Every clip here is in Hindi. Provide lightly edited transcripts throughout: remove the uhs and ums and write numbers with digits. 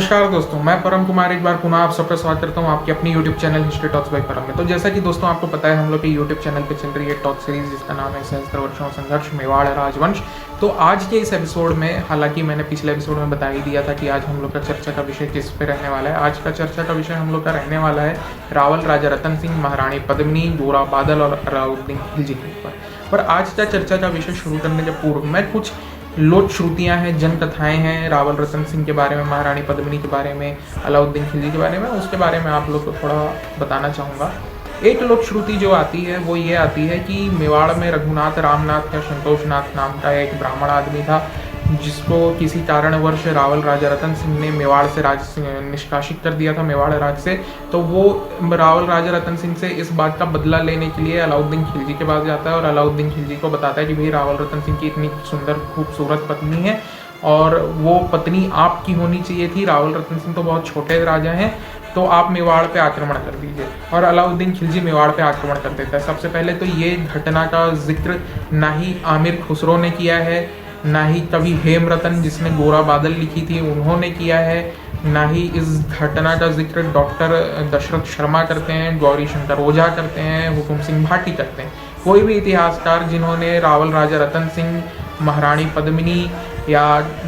नमस्कार दोस्तों, मैं परम कुमार एक बार पुनः आप सबका स्वागत करता हूं आपके अपनी YouTube channel history talks bye परम में। तो जैसा कि दोस्तों आपको पता है, हम लोग के YouTube चैनल पे चल रही है टॉक सीरीज जिसका नाम है सहस्त्र वर्षों संघर्ष मेवाड़ राजवंश। तो आज के इस एपिसोड में, हालांकि मैंने पिछले एपिसोड में बता ही दिया था कि आज हम लोग का चर्चा का विषय किस पे रहने वाला है। आज का चर्चा का विषय हम लोग का रहने वाला है रावल राजा रतन सिंह, महारानी पद्मिनी, गोरा बादल और अलाउद्दीन खिलजी के ऊपर। पर आज का चर्चा का विषय शुरू करने के पूर्व मैं कुछ लोक श्रुतियाँ हैं, जन कथाएं हैं रावल रतन सिंह के बारे में, महारानी पद्मिनी के बारे में, अलाउद्दीन खिलजी के बारे में, उसके बारे में आप लोग को थोड़ा बताना चाहूँगा। एक लोक श्रुति जो आती है वो ये आती है कि मेवाड़ में रघुनाथ रामनाथ या संतोषनाथ नाम का एक ब्राह्मण आदमी था, जिसको किसी कारणवश रावल राजा रतन सिंह ने मेवाड़ से निष्कासित कर दिया था, मेवाड़ राज्य से। तो वो रावल राजा रतन सिंह से इस बात का बदला लेने के लिए अलाउद्दीन खिलजी के पास जाता है और अलाउद्दीन खिलजी को बताता है कि भाई रावल रतन सिंह की इतनी सुंदर खूबसूरत पत्नी है और वो पत्नी आपकी होनी चाहिए थी। रावल रतन सिंह तो बहुत छोटे राजा हैं, तो आप मेवाड़ पे आक्रमण कर दीजिए। और अलाउद्दीन खिलजी मेवाड़ पे आक्रमण कर देता है। सबसे पहले तो ये घटना का जिक्र ना ही आमिर खुसरो ने किया है, ना ही कवि हेमरतन जिसने गोरा बादल लिखी थी उन्होंने किया है, ना ही इस घटना का जिक्र डॉक्टर दशरथ शर्मा करते हैं, गौरी शंकर ओझा करते हैं, हुकुम सिंह भाटी करते हैं। कोई भी इतिहासकार जिन्होंने रावल राजा रतन सिंह, महारानी पद्मिनी या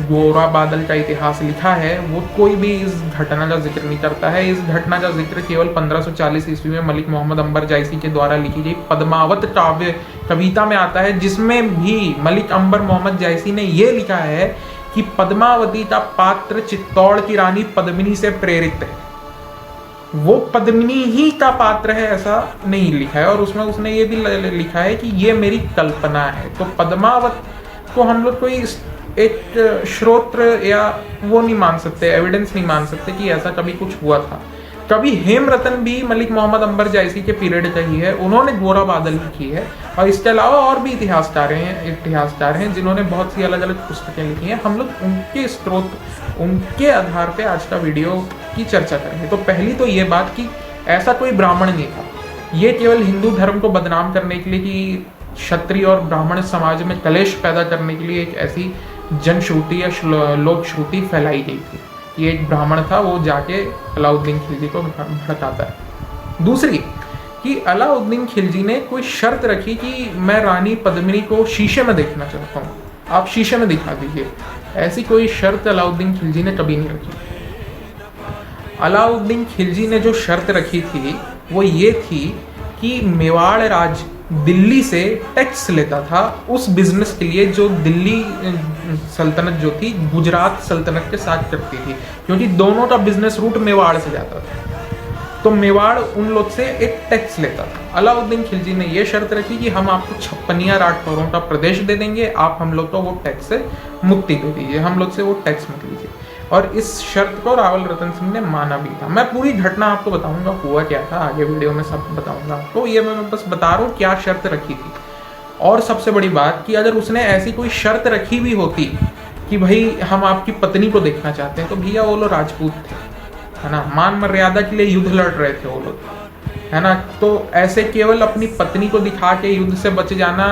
गोरा बादल का इतिहास लिखा है, वो कोई भी इस घटना का जिक्र नहीं करता है। इस घटना का जिक्र केवल 1540 ईस्वी में मलिक मोहम्मद अंबर जायसी के द्वारा लिखी गई पद्मावत काव्य कविता में आता है, जिसमें भी मलिक अंबर मोहम्मद जायसी ने ये लिखा है कि पद्मावती का पात्र चित्तौड़ की रानी पद्मिनी से प्रेरित है। वो पद्मिनी ही का पात्र है ऐसा नहीं लिखा है, और उसमें उसने ये भी लिखा है कि ये मेरी कल्पना है। तो पद्मावत को हम लोग कोई एक श्रोत्र या वो नहीं मान सकते, एविडेंस नहीं मान सकते कि ऐसा कभी कुछ हुआ था। कभी हेमरतन भी मलिक मोहम्मद अंबर जायसी के पीरियड का ही है, उन्होंने गोरा बादल लिखी है। और इसके अलावा और भी इतिहासकार हैं जिन्होंने बहुत सी अलग अलग पुस्तकें लिखी हैं। हम लोग उनके स्रोत, उनके आधार पे आज का वीडियो की चर्चा करेंगे। तो पहली तो ये बात कि ऐसा कोई ब्राह्मण नहीं था, ये केवल हिंदू धर्म को बदनाम करने के लिए, कि क्षत्रिय और ब्राह्मण समाज में कलेश पैदा करने के लिए एक ऐसी जनश्रुति या लोक श्रुति फैलाई गई थी। ये एक ब्राह्मण था, वो जाके अलाउद्दीन खिलजी को भड़काता है। दूसरी कि अलाउद्दीन खिलजी ने कोई शर्त रखी कि मैं रानी पद्मिनी को शीशे में देखना चाहता हूँ, आप शीशे में दिखा दीजिए। ऐसी कोई शर्त अलाउद्दीन खिलजी ने कभी नहीं रखी। अलाउद्दीन खिलजी ने जो शर्त रखी थी वो ये थी कि मेवाड़ राज्य दिल्ली से टैक्स लेता था उस बिजनेस के लिए जो दिल्ली सल्तनत जो थी गुजरात सल्तनत के साथ करती थी, क्योंकि दोनों का बिजनेस रूट मेवाड़ से जाता था। तो मेवाड़ उन लोग से एक टैक्स लेता था। अलाउद्दीन खिलजी ने यह शर्त रखी कि हम आपको 56 राठौरों का प्रदेश दे देंगे, आप हम लोग को वो टैक्स से मुक्ति दे दीजिए, हम लोग से वो टैक्स मत लीजिए। और इस शर्त को रावल रतन सिंह ने माना भी था। मैं पूरी घटना आपको बताऊंगा हुआ क्या था, आगे वीडियो में सब बताऊंगा आपको। ये मैं बस बता रहा हूँ क्या शर्त रखी थी। और सबसे बड़ी बात कि अगर उसने ऐसी कोई शर्त रखी भी होती कि भाई हम आपकी पत्नी को देखना चाहते हैं, तो भैया वो लोग राजपूत थे, है ना, मान मर्यादा के लिए युद्ध लड़ रहे थे वो लोग, है ना। तो ऐसे केवल अपनी पत्नी को दिखा के युद्ध से बच जाना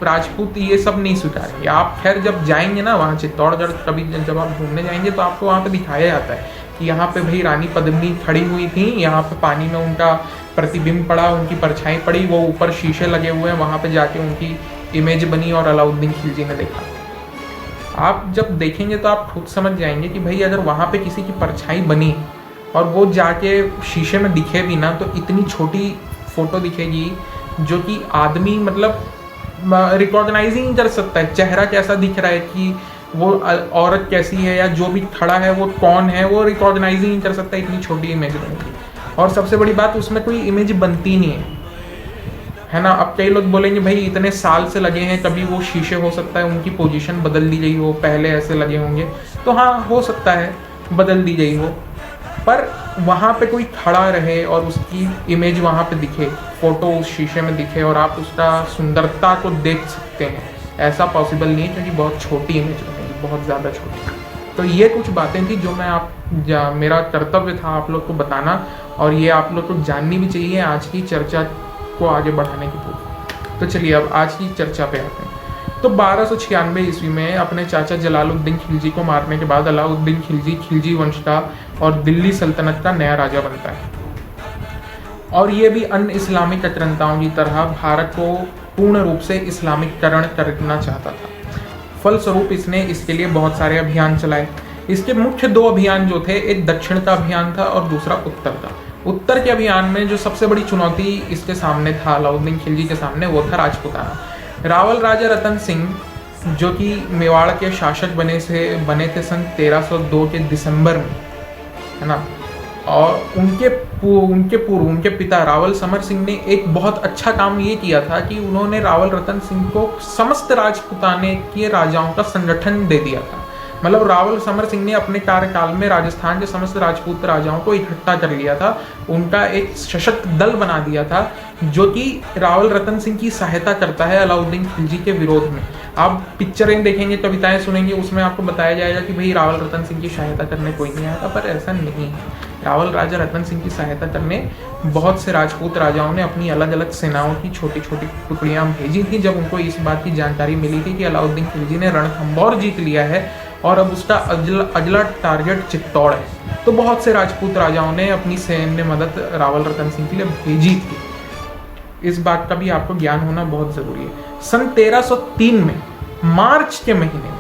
राजपूत ये सब नहीं स्वीकारेंगे। आप खैर जब जाएंगे ना वहाँ चित्तौड़गढ़, कभी जब आप घूमने जाएंगे तो आपको वहाँ पे दिखाया जाता है कि यहाँ पे भाई रानी पद्मिनी खड़ी हुई थी, यहाँ पे पानी में उनका प्रतिबिंब पड़ा, उनकी परछाई पड़ी, वो ऊपर शीशे लगे हुए हैं, वहाँ पे जाके उनकी इमेज बनी और अलाउद्दीन खिलजी ने देखा। आप जब देखेंगे तो आप खुद समझ जाएंगे कि भाई अगर वहाँ पे किसी की परछाई बनी और वो जाके शीशे में दिखे भी ना, तो इतनी छोटी फोटो दिखेगी जो कि आदमी मतलब रिकॉग्नाइज ही नहीं कर सकता है, चेहरा कैसा दिख रहा है, कि वो औरत कैसी है या जो भी खड़ा है वो कौन है, वो रिकॉग्नाइज ही नहीं कर सकता, इतनी छोटी इमेज बनेगी। और सबसे बड़ी बात, उसमें कोई इमेज बनती नहीं है ना। अब कई लोग बोलेंगे भाई इतने साल से लगे हैं, कभी वो शीशे हो सकता है उनकी पोजीशन बदल दी गई हो, पहले ऐसे लगे होंगे, तो हाँ हो सकता है बदल दी गई हो, पर वहाँ पे कोई खड़ा रहे और उसकी इमेज वहाँ पे दिखे, फोटो उस शीशे में दिखे और आप उसका सुंदरता को देख सकते हैं, ऐसा पॉसिबल नहीं है, क्योंकि बहुत छोटी इमेज बनेगी, बहुत ज़्यादा छोटी। तो ये कुछ बातें थी जो मैं मेरा कर्तव्य था आप लोग को बताना, और ये आप लोग को जाननी भी चाहिए आज की चर्चा को आगे बढ़ाने की पूर्व। तो चलिए अब आज की चर्चा पे आते हैं। तो 1296 ईस्वी में अपने चाचा जलालुद्दीन खिलजी को मारने के बाद अलाउद्दीन खिलजी खिलजी वंश का और दिल्ली सल्तनत का नया राजा बनता है। और ये भी अन्य इस्लामिक कट्टरताओं की तरह भारत को पूर्ण रूप से इस्लामिकरण करना चाहता था। फलस्वरूप इसने इसके लिए बहुत सारे अभियान चलाए। इसके मुख्य 2 अभियान जो थे, एक दक्षिण का अभियान था और दूसरा उत्तर का। उत्तर के अभियान में जो सबसे बड़ी चुनौती इसके सामने था, अलाउद्दीन खिलजी के सामने, वो था राजपूताना। रावल राजा रतन सिंह जो कि मेवाड़ के शासक बने थे सन 1302 के दिसंबर में, है ना। और उनके पिता रावल समर सिंह ने एक बहुत अच्छा काम ये किया था कि उन्होंने रावल रतन सिंह को समस्त राजपूताने के राजाओं का संगठन दे दिया था। मतलब रावल समर सिंह ने अपने कार्यकाल में राजस्थान के समस्त राजपूत राजाओं को इकट्ठा कर लिया था, उनका एक सशक्त दल बना दिया था जो कि रावल रतन सिंह की सहायता करता है अलाउद्दीन खिलजी के विरोध में। आप पिक्चरें देखेंगे, कविताएं सुनेंगे, उसमें आपको बताया जाएगा कि भाई रावल रतन सिंह की सहायता करने कोई नहीं आया था, पर ऐसा नहीं है। रावल राजा रतन सिंह की सहायता करने बहुत से राजपूत राजाओं ने अपनी अलग अलग सेनाओं की छोटी छोटी टुकड़ियां भेजी थी। जब उनको इस बात की जानकारी मिली थी कि अलाउद्दीन खिलजी ने रणथंभौर जीत लिया है और अब उसका अगला टारगेट चित्तौड़ है, तो बहुत से राजपूत राजाओं ने अपनी सैन्य मदद रावल रतन सिंह के लिए भेजी थी। इस बात का भी आपको ज्ञान होना बहुत जरूरी है। सन 1303 में मार्च के महीने में,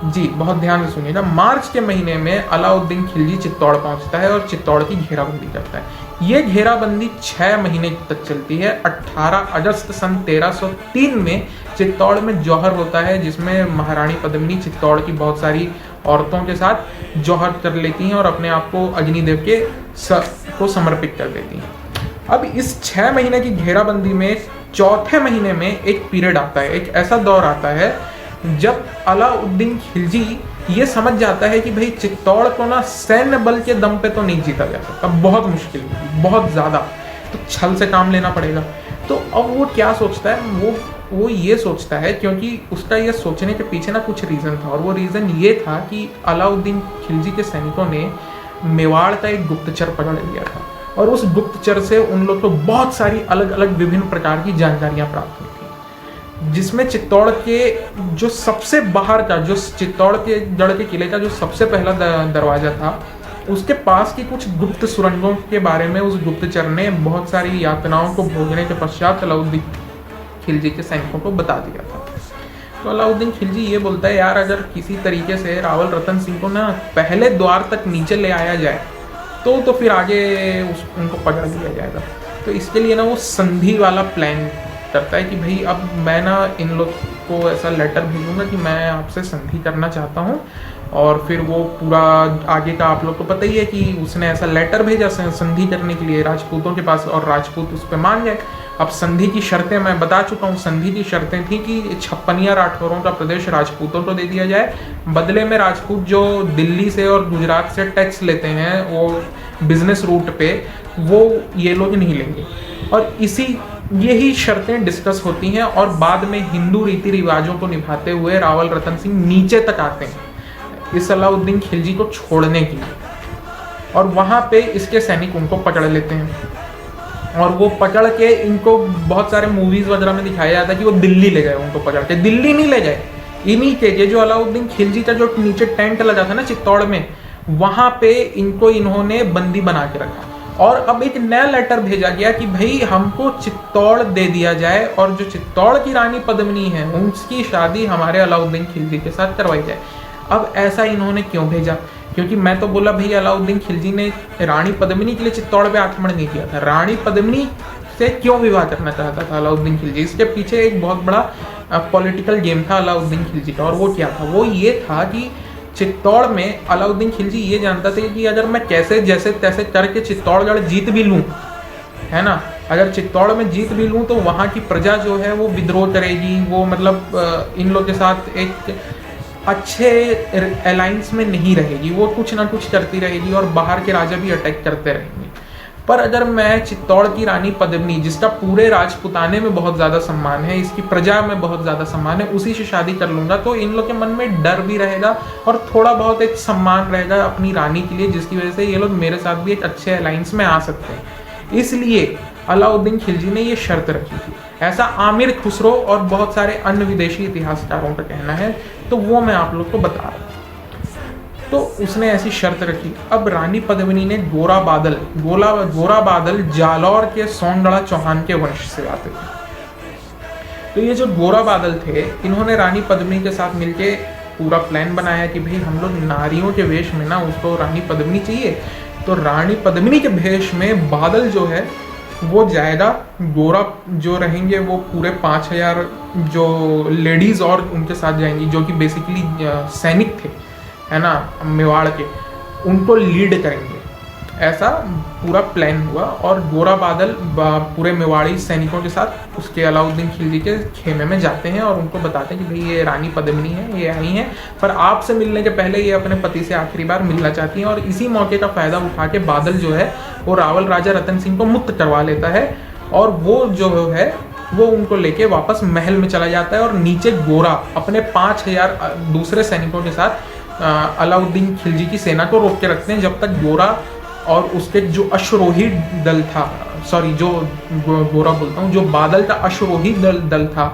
जी बहुत ध्यान से सुनिएगा, मार्च के महीने में अलाउद्दीन खिलजी चित्तौड़ पहुंचता है और चित्तौड़ की घेराबंदी करता है। ये घेराबंदी 6 महीने तक चलती है। 18 अगस्त सन 1303 में चित्तौड़ में जौहर होता है, जिसमें महारानी पद्मिनी चित्तौड़ की बहुत सारी औरतों के साथ जौहर कर लेती हैं और अपने आप को अग्निदेव को समर्पित कर देती हैं। अब इस 6 महीने की घेराबंदी में चौथे महीने में एक पीरियड आता है, एक ऐसा दौर आता है जब अलाउद्दीन खिलजी ये समझ जाता है कि भाई चित्तौड़ को ना सैन्य बल के दम पे तो नहीं जीता जा सकता, बहुत मुश्किल होगी, बहुत ज़्यादा, तो छल से काम लेना पड़ेगा। तो अब वो क्या सोचता है, वो ये सोचता है, क्योंकि उसका ये सोचने के पीछे ना कुछ रीज़न था, और वो रीज़न ये था कि अलाउद्दीन खिलजी के सैनिकों ने मेवाड़ का एक गुप्तचर पकड़ लिया था और उस गुप्तचर से उन लोग को बहुत सारी अलग अलग विभिन्न प्रकार की जानकारियाँ प्राप्त हुई थी, जिसमें चित्तौड़ के जो सबसे बाहर का, जो चित्तौड़ के गढ़ के किले का जो सबसे पहला दरवाजा था, उसके पास की कुछ गुप्त सुरंगों के बारे में उस गुप्तचर ने बहुत सारी यातनाओं को भोगने के पश्चात अलाउद्दीन खिलजी के सैनिकों को बता दिया था। तो अलाउद्दीन खिलजी ये बोलता है, यार अगर किसी तरीके से रावल रतन सिंह को ना पहले द्वार तक नीचे ले आया जाए तो फिर आगे उनको पकड़ लिया जाएगा। तो इसके लिए ना वो संधि वाला प्लान करता है कि भाई अब मैं ना इन लोग को ऐसा लेटर भेजूंगा कि मैं आपसे संधि करना चाहता हूँ, और फिर वो पूरा आगे का आप लोग को पता ही है कि उसने ऐसा लेटर भेजा संधि करने के लिए राजपूतों के पास, और राजपूत उस पर मान गए। अब संधि की शर्तें मैं बता चुका हूँ। संधि की शर्तें थी कि 56 राठौरों का प्रदेश राजपूतों को दे दिया जाए, बदले में राजपूत जो दिल्ली से और गुजरात से टैक्स लेते हैं वो बिजनेस रूट पे, वो ये लोग नहीं लेंगे। और यही शर्तें डिस्कस होती हैं, और बाद में हिंदू रीति रिवाजों को निभाते हुए रावल रतन सिंह नीचे तक आते हैं इस अलाउद्दीन खिलजी को छोड़ने के लिए, और वहाँ पे इसके सैनिक उनको पकड़ लेते हैं। और वो पकड़ के इनको बहुत सारे मूवीज वगैरह में दिखाया जाता है कि वो दिल्ली ले गए, उनको पकड़ के दिल्ली नहीं ले गए, इन्हीं के जो अलाउद्दीन खिलजी का जो नीचे टेंट लगा था ना चित्तौड़ में, वहाँ पे इन्होंने बंदी बना के रखा। और अब एक नया लेटर भेजा गया कि भाई हमको चित्तौड़ दे दिया जाए, और जो चित्तौड़ की रानी पद्मिनी है उसकी शादी हमारे अलाउद्दीन खिलजी के साथ करवाई जाए। अब ऐसा इन्होंने क्यों भेजा? क्योंकि मैं तो बोला भाई अलाउद्दीन खिलजी ने रानी पद्मिनी के लिए चित्तौड़ पे आक्रमण नहीं किया था, रानी पद्मिनी से क्यों विवाह करना चाहता था अलाउद्दीन खिलजी? इसके पीछे एक बहुत बड़ा पॉलिटिकल गेम था अलाउद्दीन खिलजी का, और वो क्या था? वो ये था कि चित्तौड़ में अलाउद्दीन खिलजी ये जानता था कि अगर मैं कैसे जैसे तैसे करके चित्तौड़गढ़ जीत भी लूँ, है ना, अगर चित्तौड़ में जीत भी लूँ तो वहाँ की प्रजा जो है वो विद्रोह करेगी, वो मतलब इन लोग के साथ एक अच्छे अलायंस में नहीं रहेगी, वो कुछ ना कुछ करती रहेगी और बाहर के राजा भी अटैक करते रहेंगे। पर अगर मैं चित्तौड़ की रानी पद्मिनी, जिसका पूरे राजपुताने में बहुत ज़्यादा सम्मान है, इसकी प्रजा में बहुत ज़्यादा सम्मान है, उसी से शादी कर लूँगा तो इन लोग के मन में डर भी रहेगा और थोड़ा बहुत एक सम्मान रहेगा अपनी रानी के लिए, जिसकी वजह से ये लोग मेरे साथ भी एक अच्छे अलायंस में आ सकते हैं। इसलिए अलाउद्दीन खिलजी ने ये शर्त रखी थी। ऐसा आमिर खुसरो और बहुत सारे अन्य विदेशी इतिहासकारों का कहना है, तो वो मैं आप लोग को बता रहा हूँ। तो उसने ऐसी शर्त रखी। अब रानी पद्मिनी ने गोरा बादल जालौर के सोंदड़ा चौहान के वंश से आते थे। तो ये जो गोरा बादल थे, इन्होंने रानी पद्मिनी के साथ मिलके पूरा प्लान बनाया कि भाई हम लोग नारियों के वेश में ना उसको रानी पद्मिनी चाहिए, तो रानी पद्मिनी के भेष में बादल जो है वो जाएगा, गोरा जो रहेंगे वो पूरे 5000 जो लेडीज और उनके साथ जाएंगी, जो कि बेसिकली सैनिक थे, है ना, मेवाड़ के, उनको लीड करेंगे। ऐसा पूरा प्लान हुआ और गोरा बादल पूरे मेवाड़ी सैनिकों के साथ उसके अलाउद्दीन खिलजी के खेमे में जाते हैं और उनको बताते हैं कि भाई ये रानी पद्मिनी है, ये आई हैं, पर आपसे मिलने के पहले ये अपने पति से आखिरी बार मिलना चाहती हैं। और इसी मौके का फायदा उठा के बादल जो है वो रावल राजा रतन सिंह को मुक्त करवा लेता है और वो जो है वो उनको लेके वापस महल में चला जाता है और नीचे गोरा अपने 5000 दूसरे सैनिकों के साथ अलाउद्दीन खिलजी की सेना को रोक के रखते हैं, जब तक गोरा और उसके जो अश्वरोही दल था, सॉरी जो गोरा बोलता हूँ, जो बादल का अश्वरोही दल था,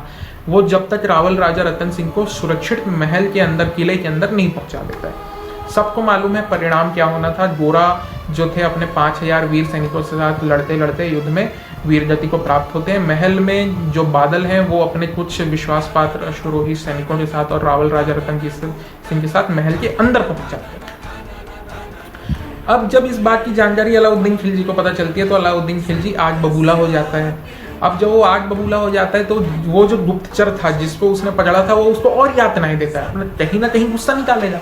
वो जब तक रावल राजा रतन सिंह को सुरक्षित महल के अंदर, किले के अंदर नहीं पहुंचा देता है। सबको मालूम है परिणाम क्या होना था। गोरा जो थे अपने 5000 वीर सैनिकों के साथ लड़ते लड़ते युद्ध में वीरगति को प्राप्त होते हैं। महल में जो बादल हैं वो अपने कुछ विश्वास पात्र अश्वरोही सैनिकों के साथ और रावल राजा रतन सिंह के साथ महल के अंदर पहुंच जाते हैं। अब जब इस बात की जानकारी अलाउद्दीन खिलजी को पता चलती है तो अलाउद्दीन खिलजी आग बबूला हो जाता है। अब जब वो आग बबूला हो जाता है तो वो जो गुप्तचर था जिसको उसने पकड़ा था वो उसको और यातनाएं देता है, मतलब कहीं ना कहीं गुस्सा निकालेगा,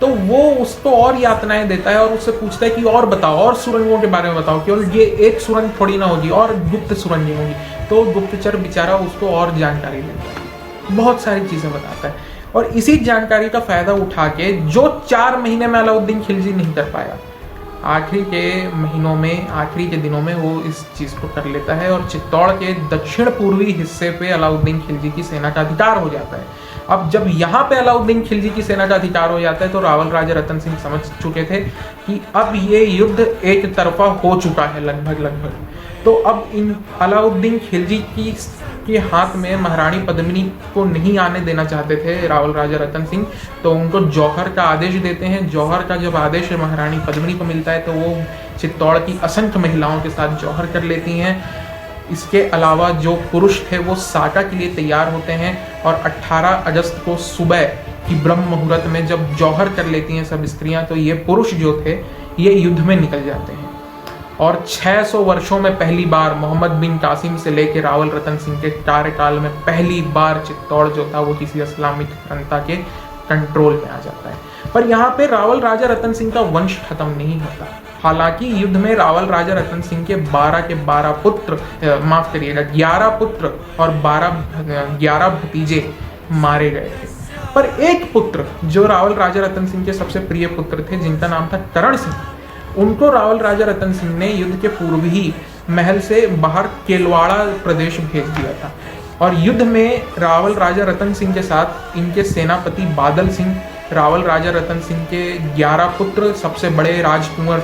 तो वो उसको और यातनाएं देता है और उससे पूछता है कि और बताओ, और सुरंगों के बारे में बताओ, केवल ये एक सुरंग थोड़ी ना होगी, और गुप्त सुरंगें होंगी। तो गुप्तचर बेचारा उसको और जानकारी देता है, बहुत सारी चीजें बताता है और इसी जानकारी का फायदा उठा के जो 4 महीने में अलाउद्दीन खिलजी नहीं कर पाया, आखिरी के महीनों में, आखिरी के दिनों में वो इस चीज़ को कर लेता है और चित्तौड़ के दक्षिण पूर्वी हिस्से पे अलाउद्दीन खिलजी की सेना का अधिकार हो जाता है। अब जब यहाँ पे अलाउद्दीन खिलजी की सेना का अधिकार हो जाता है तो रावल राजा रतन सिंह समझ चुके थे कि अब ये युद्ध एक तरफा हो चुका है लगभग। तो अब इन अलाउद्दीन खिलजी के हाथ में महारानी पद्मिनी को नहीं आने देना चाहते थे रावल राजा रतन सिंह, तो उनको जौहर का आदेश देते हैं। जौहर का जब आदेश महारानी पद्मिनी को मिलता है तो वो चित्तौड़ की असंख्य महिलाओं के साथ जौहर कर लेती हैं। इसके अलावा जो पुरुष थे वो साका के लिए तैयार होते हैं और 18 अगस्त को सुबह की ब्रह्म मुहूर्त में जब जौहर कर लेती हैं सब स्त्रियां, तो ये पुरुष जो थे ये युद्ध में निकल जाते हैं। और 600 वर्षों में पहली बार मोहम्मद बिन कासिम से लेकर रावल रतन सिंह के कार्यकाल में पहली बार चित्तौड़ जो था वो किसी इस्लामिक जनता के कंट्रोल में आ जाता है। पर यहाँ पे रावल राजा रतन सिंह का वंश खत्म नहीं होता। हालांकि युद्ध में रावल राजा रतन सिंह के 12 पुत्र, माफ करिएगा 11 पुत्र और 11 भतीजे मारे गए थे। पर एक पुत्र जो रावल राजा रतन सिंह के सबसे प्रिय पुत्र थे, जिनका नाम था करण सिंह, उनको रावल राजा रतन सिंह ने युद्ध के पूर्व ही महल से बाहर केलवाड़ा प्रदेश भेज दिया था। और युद्ध में रावल राजा रतन सिंह के साथ इनके सेनापति बादल सिंह, रावल राजा रतन सिंह के 11 पुत्र, सबसे बड़े राजकुंवर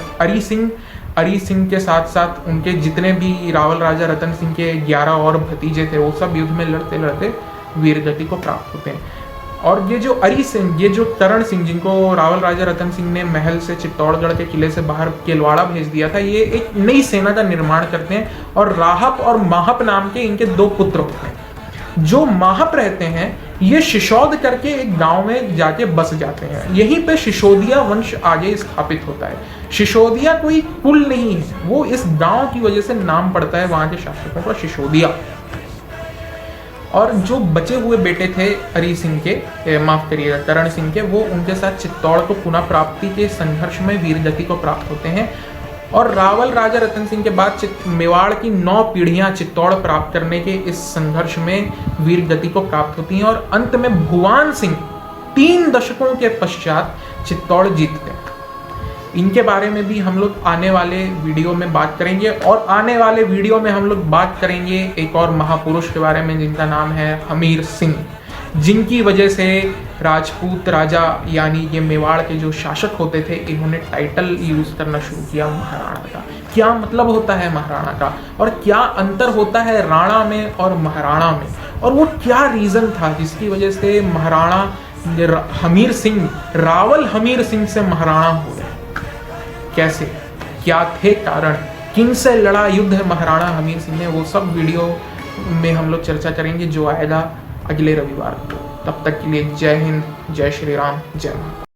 अरी सिंह के साथ साथ उनके जितने भी रावल राजा रतन सिंह के 11 और भतीजे थे, वो सब युद्ध में लड़ते लड़ते वीरगति को प्राप्त होते हैं। और ये जो अरी सिंह, ये जो करण सिंह, जिनको रावल राजा रतन सिंह ने महल से चित्तौड़गढ़ के किले से बाहर केलवाड़ा भेज दिया था, ये एक नई सेना का निर्माण करते हैं और राहप और माहप नाम के इनके 2 पुत्र होते हैं। जो माहप रहते हैं ये शिशोद करके एक गांव में जाके बस जाते हैं। यहीं पे शिशोदिया वंश आगे स्थापित होता है। शिशोदिया कोई कुल नहीं है, वो इस गांव की वजह से नाम पड़ता है वहां के शासकों का शिशोदिया। और जो बचे हुए बेटे थे अरी सिंह के, माफ करिएगा करण सिंह के, वो उनके साथ चित्तौड़ को पुनः प्राप्ति के संघर्ष में वीरगति को प्राप्त होते हैं। और रावल राजा रतन सिंह के बाद मेवाड़ की 9 पीढ़ियां चित्तौड़ प्राप्त करने के इस संघर्ष में वीरगति को प्राप्त होती हैं और अंत में भुवान सिंह 3 दशकों के पश्चात चित्तौड़ जीतते हैं। इनके बारे में भी हम लोग आने वाले वीडियो में बात करेंगे। और आने वाले वीडियो में हम लोग बात करेंगे एक और महापुरुष के बारे में जिनका नाम है हमीर सिंह, जिनकी वजह से राजपूत राजा यानी ये मेवाड़ के जो शासक होते थे, इन्होंने टाइटल यूज करना शुरू किया महाराणा का। क्या मतलब होता है महाराणा का, और क्या अंतर होता है राणा में और महाराणा में, और वो क्या रीज़न था जिसकी वजह से महाराणा हमीर सिंह, रावल हमीर सिंह से महाराणा हो गए, कैसे, क्या थे कारण, किन से लड़ा युद्ध है महाराणा हमीर सिंह ने, वो सब वीडियो में हम लोग चर्चा करेंगे जो आएगा अगले रविवार को। तब तक के लिए जय हिंद, जय श्री राम, जय महाराज।